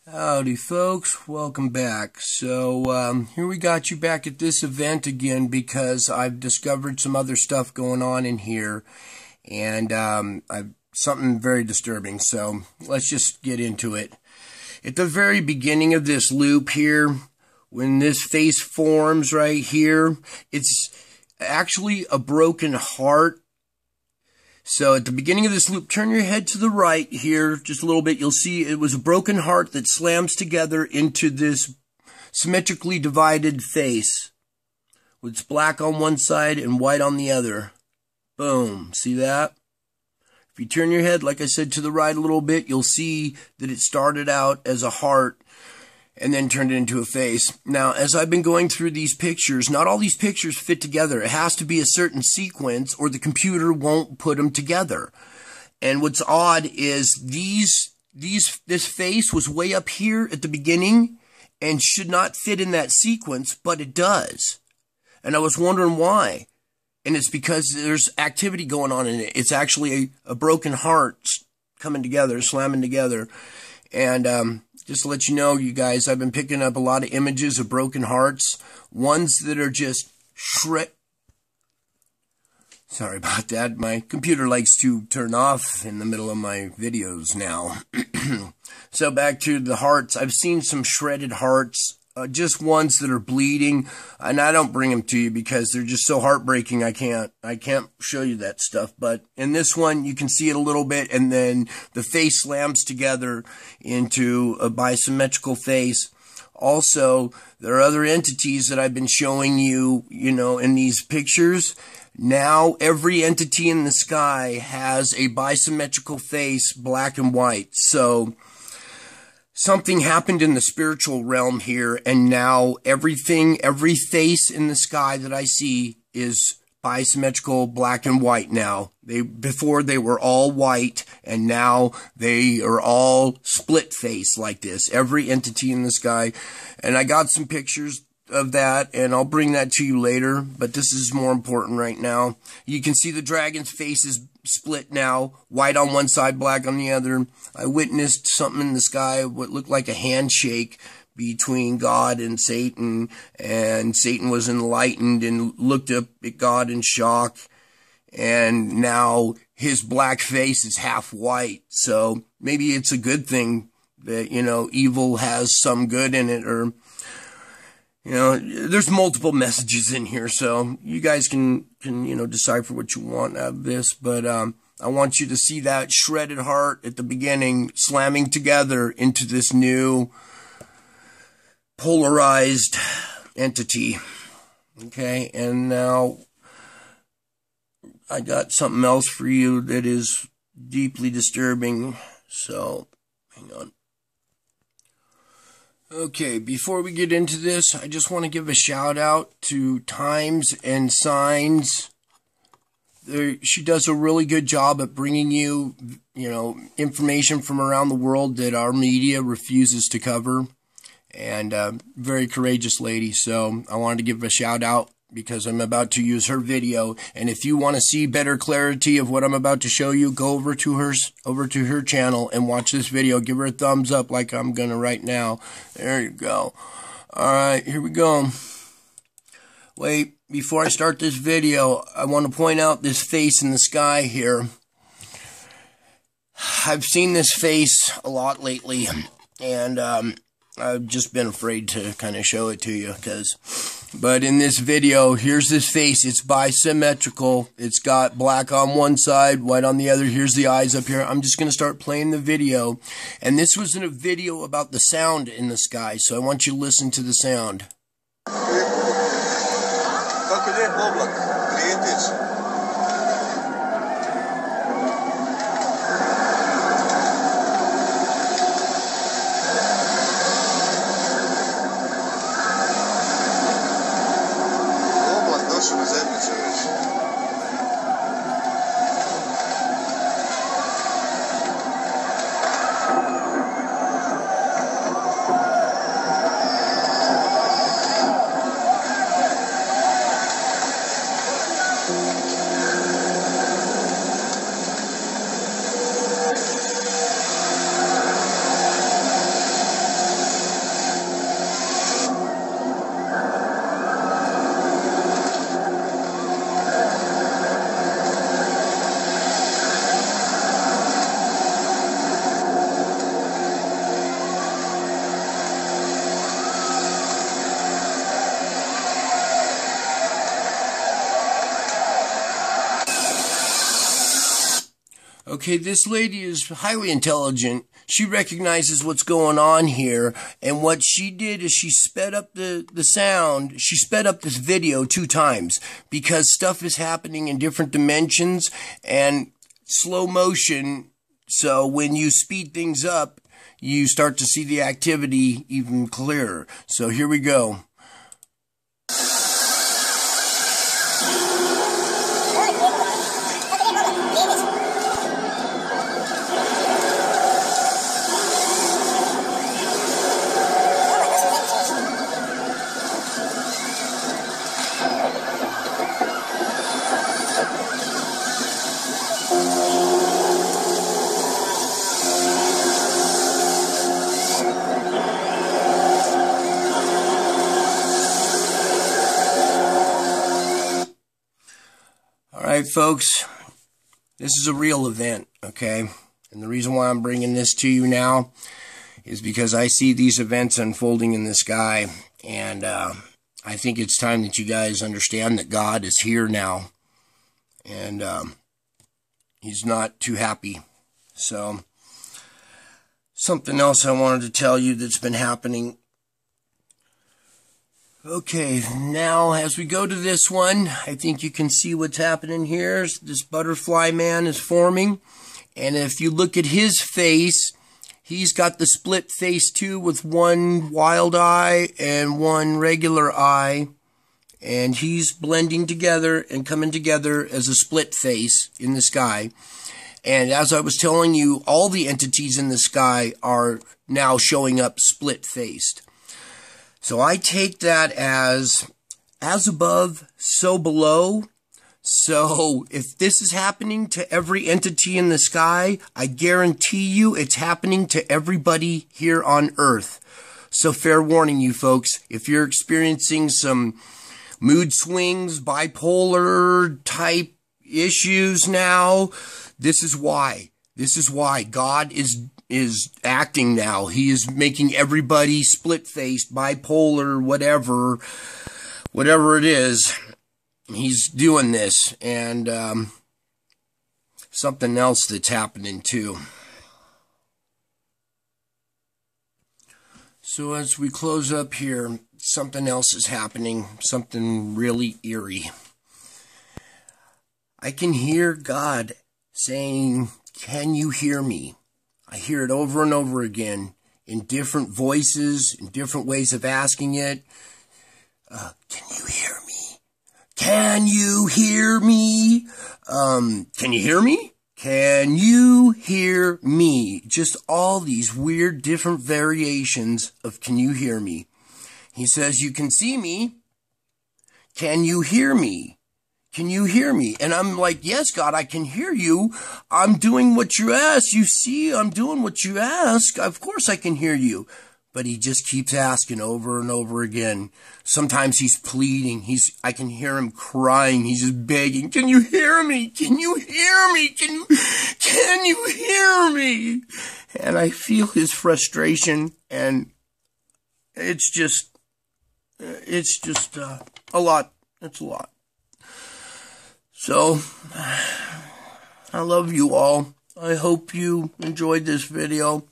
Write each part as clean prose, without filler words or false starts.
Howdy folks, welcome back. So here we got you back at this event again because I've discovered some other stuff going on in here, and I've something very disturbing, so let's just get into it. At the very beginning of this loop here, when this face forms right here, it's actually a broken heart. So at the beginning of this loop, turn your head to the right here just a little bit. You'll see it was a broken heart that slams together into this symmetrically divided face. It's black on one side and white on the other. Boom. See that? If you turn your head, like I said, to the right a little bit, you'll see that it started out as a heart and then turned it into a face. Now, as I've been going through these pictures, not all these pictures fit together. It has to be a certain sequence or the computer won't put them together. And what's odd is this face was way up here at the beginning and should not fit in that sequence, but it does. And I was wondering why. And it's because there's activity going on in it. It's actually a broken heart coming together, slamming together. And just to let you know, you guys, I've been picking up a lot of images of broken hearts. Ones that are just Sorry about that. My computer likes to turn off in the middle of my videos now. So back to the hearts. I've seen some shredded hearts. Just ones that are bleeding, and I don't bring them to you because they're just so heartbreaking. I can't show you that stuff. But in this one, you can see it a little bit, and then the face slams together into a bisymmetrical face. Also, there are other entities that I've been showing you, in these pictures. Now, every entity in the sky has a bisymmetrical face, black and white. So something happened in the spiritual realm here, and now every face in the sky that I see is bisymmetrical, black and white now. Before they were all white, and now they are all split face like this. Every entity in the sky. And I got some pictures of that, and I'll bring that to you later, but this is more important right now. You can see the dragon's face is split now, white on one side, black on the other. I witnessed something in the sky, what looked like a handshake between God and Satan was enlightened and looked up at God in shock, and now his black face is half white. So maybe it's a good thing that, evil has some good in it, or there's multiple messages in here, so you guys can decipher what you want out of this. But I want you to see that shredded heart at the beginning slamming together into this new polarized entity. Okay, and now I got something else for you that is deeply disturbing, so hang on. Okay, before we get into this, I just want to give a shout out to Times and Signs. She does a really good job at bringing you, information from around the world that our media refuses to cover. And very courageous lady, so I wanted to give a shout out because I'm about to use her video. And if you want to see better clarity of what I'm about to show you, go over to her channel and watch this video. Give her a thumbs up like I'm gonna right now. There you go. Alright, here we go. Wait, before I start this video, I want to point out this face in the sky here. I've seen this face a lot lately, and I've just been afraid to kind of show it to you, but in this video, here's this face. It's bisymmetrical. It's got black on one side, white on the other. Here's the eyes up here. I'm just going to start playing the video. And this was in a video about the sound in the sky, so I want you to listen to the sound. Okay, this lady is highly intelligent. She recognizes what's going on here, and what she did is she sped up the sound. She sped up this video 2 times because stuff is happening in different dimensions and slow motion. So when you speed things up, you start to see the activity even clearer. So here we go. Alright folks, this is a real event, okay? And the reason why I'm bringing this to you now is because I see these events unfolding in the sky, and I think it's time that you guys understand that God is here now, and He's not too happy. So, something else I wanted to tell you that's been happening. Okay, now as we go to this one, I think you can see what's happening here. This butterfly man is forming, and if you look at his face, he's got the split face too, with one wild eye and one regular eye, and he's blending together and coming together as a split face in the sky. And as I was telling you, all the entities in the sky are now showing up split-faced. So I take that as above, so below. So if this is happening to every entity in the sky, I guarantee you it's happening to everybody here on Earth. So fair warning you folks, if you're experiencing some mood swings, bipolar type issues now, this is why. This is why God is acting now. He is making everybody split-faced, bipolar, whatever it is. He's doing this. And something else that's happening too. So as we close up here, something else is happening. Something really eerie. I can hear God saying, "Can you hear me?" I hear it over and over again in different voices, in different ways of asking it. Can you hear me? Can you hear me? Can you hear me? Can you hear me? Just all these weird different variations of can you hear me? He says, you can see me. Can you hear me? Can you hear me? And I'm like, yes, God, I can hear you. I'm doing what you ask. You see, I'm doing what you ask. Of course I can hear you. But he just keeps asking over and over again. Sometimes he's pleading. I can hear him crying. He's just begging. Can you hear me? Can you hear me? Can you hear me? And I feel his frustration, and it's just a lot. It's a lot. So, I love you all. I hope you enjoyed this video.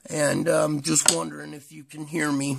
And I'm just wondering if you can hear me.